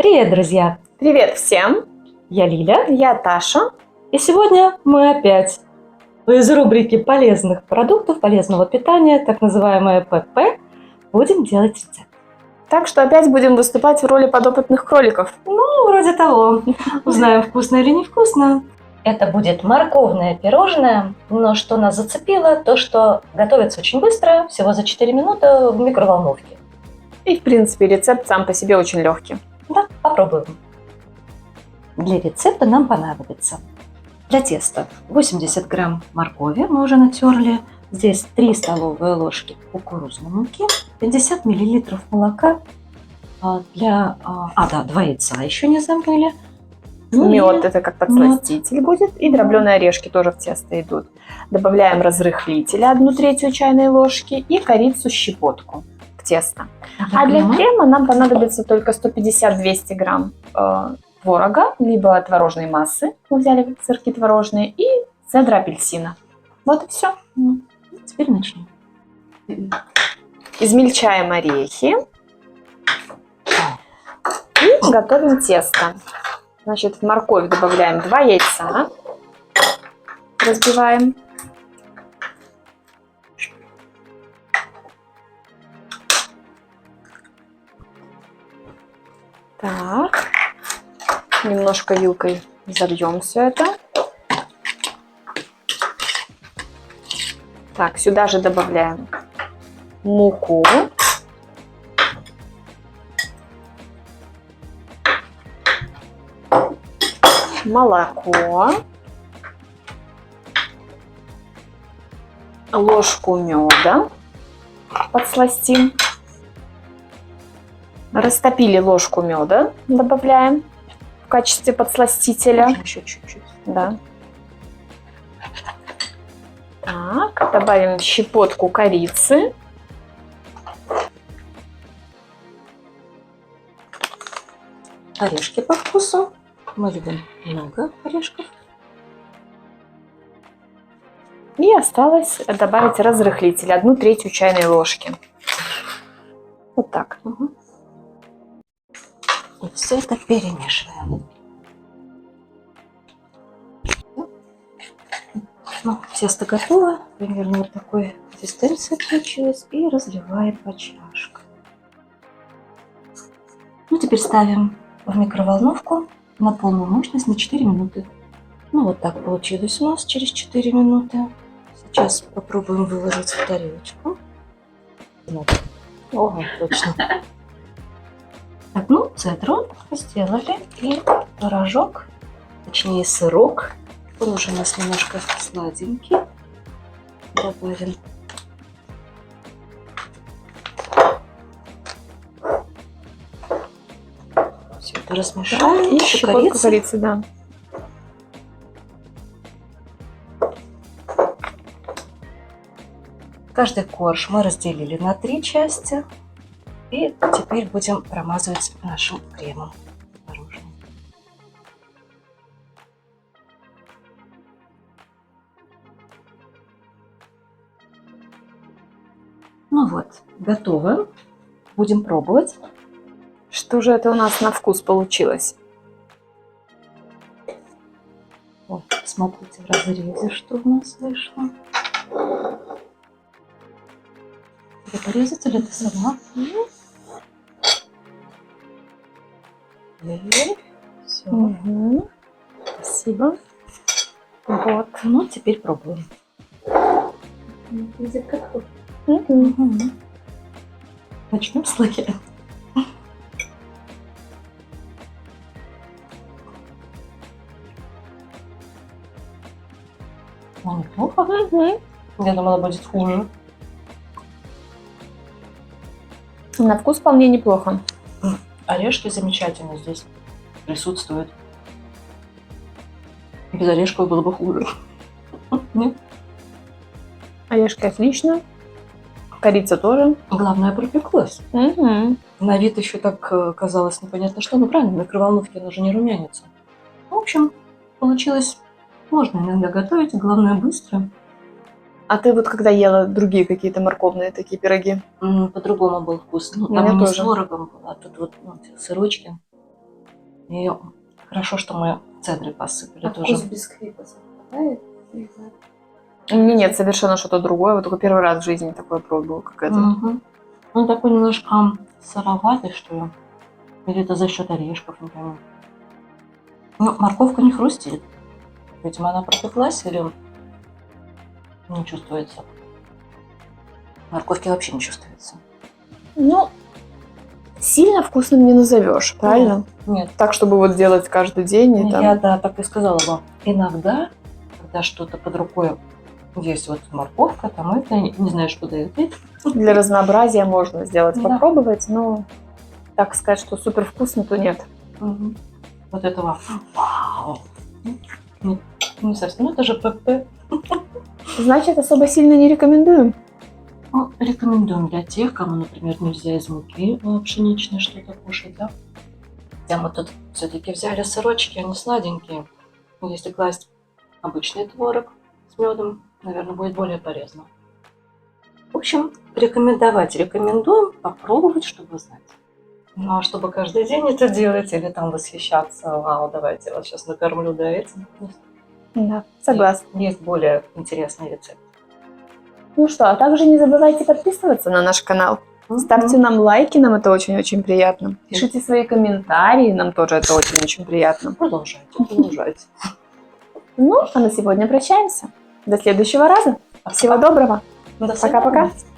Привет, друзья! Привет всем! Я Лиля, Я Таша. и сегодня мы опять из рубрики полезных продуктов, полезного питания, так называемое ПП, будем делать рецепт. Так что опять будем выступать в роли подопытных кроликов. Ну, вроде того. Узнаем, вкусно или невкусно. Это будет морковное пирожное, но что нас зацепило, то что готовится очень быстро, всего за 4 минуты в микроволновке. И в принципе рецепт сам по себе очень легкий. Да, попробуем. Для рецепта нам понадобится для теста 80 грамм моркови, мы уже натерли. Здесь 3 столовые ложки кукурузной муки, 50 миллилитров молока, 2 яйца еще не забыли. Мед это как подсластитель будет, и дробленые орешки тоже в тесто идут. Добавляем разрыхлитель 1/3 чайной ложки и корицу щепотку в тесто. А для крема нам понадобится только 150-200 грамм творога, либо творожной массы. Мы взяли сырки творожные и цедра апельсина. Вот и все. Теперь начнем. Измельчаем орехи и готовим тесто. Значит, в морковь добавляем 2 яйца, разбиваем. Так, немножко вилкой забьем все это. Так, сюда же добавляем муку. Молоко. Ложку меда подсластим. Растопили ложку меда, добавляем в качестве подсластителя. Еще чуть-чуть. Да. Так, добавим щепотку корицы. Орешки по вкусу. Мы любим много орешков. И осталось добавить разрыхлитель 1/3 чайной ложки. Вот так. Угу. И все это перемешиваем. Ну, тесто готово. Примерно вот такой консистенции получилось. И разливаем по чашкам. Ну, теперь ставим в микроволновку на полную мощность на 4 минуты. Ну, вот так получилось у нас через 4 минуты. Сейчас попробуем выложить в тарелочку. Ого, точно. Так, ну, цедру сделали. И творожок, точнее сырок. Он уже у нас немножко сладенький. Добавим. Все это размешаем. И щепотку корицы, да. Каждый корж мы разделили на 3 части. И теперь будем промазывать нашим кремом творожным. Ну вот, готово. Будем пробовать. Что же это у нас на вкус получилось? Вот, смотрите в разрезе, что у нас вышло. Тебе порезать или ты сама? Все. Угу. Спасибо. Вот, ну теперь пробуем. Начнем с лаки. Неплохо. Я думала, будет хуже. На вкус вполне неплохо. Орешки замечательно здесь присутствуют. Без орешков было бы хуже. Нет? Орешки отлично. Корица тоже. Главное, пропеклась. Угу. На вид еще так казалось непонятно что. Ну правильно, в микроволновке она же не румянится. В общем, получилось. Можно иногда готовить, главное быстро. А ты вот когда ела другие какие-то морковные такие пироги? По-другому был вкус. Ну, У меня там не с тоже. творогом было, а тут вот сырочки. И хорошо, что мы цедры посыпали А тоже. вкус бисквита совпадает? У меня нет, совершенно что-то другое. Вот только первый раз в жизни такое пробую, как это. Мгм. Он такой немножко сыроватый, что ли. Или это за счет орешков, не пойму. Ну, морковка не хрустит. Видимо, она пропеклась или не чувствуется. Морковки вообще не чувствуется. Ну, сильно вкусным не назовешь, правильно? Нет. Так, чтобы вот делать каждый день. И там... Я, да, так и сказала бы. Иногда, когда что-то под рукой есть, вот морковка, там это, не знаю, что дает. Для разнообразия можно сделать, Да. попробовать, но так сказать, что супер вкусно, то нет. Мгм. Вот этого. Вау. Не совсем. Ну, это же ПП. Значит, особо сильно не рекомендуем. Ну, рекомендуем для тех, кому, например, нельзя из муки пшеничной что-то кушать, да. Хотя мы тут все-таки взяли сырочки, они сладенькие. Но если класть обычный творог с медом, наверное, будет более полезно. В общем, рекомендуем, попробовать, чтобы знать. Ну, а чтобы каждый день это делать или там восхищаться, вау, давайте я вас сейчас накормлю, да, этим. Да, согласна. Есть более интересный рецепт. Ну что, а также не забывайте подписываться на наш канал. Ставьте нам лайки, нам это очень-очень приятно. Пишите свои комментарии, нам тоже это очень-очень приятно. Продолжайте. Ну, а на сегодня прощаемся. До следующего раза. Всего доброго. До Пока-пока. свидания.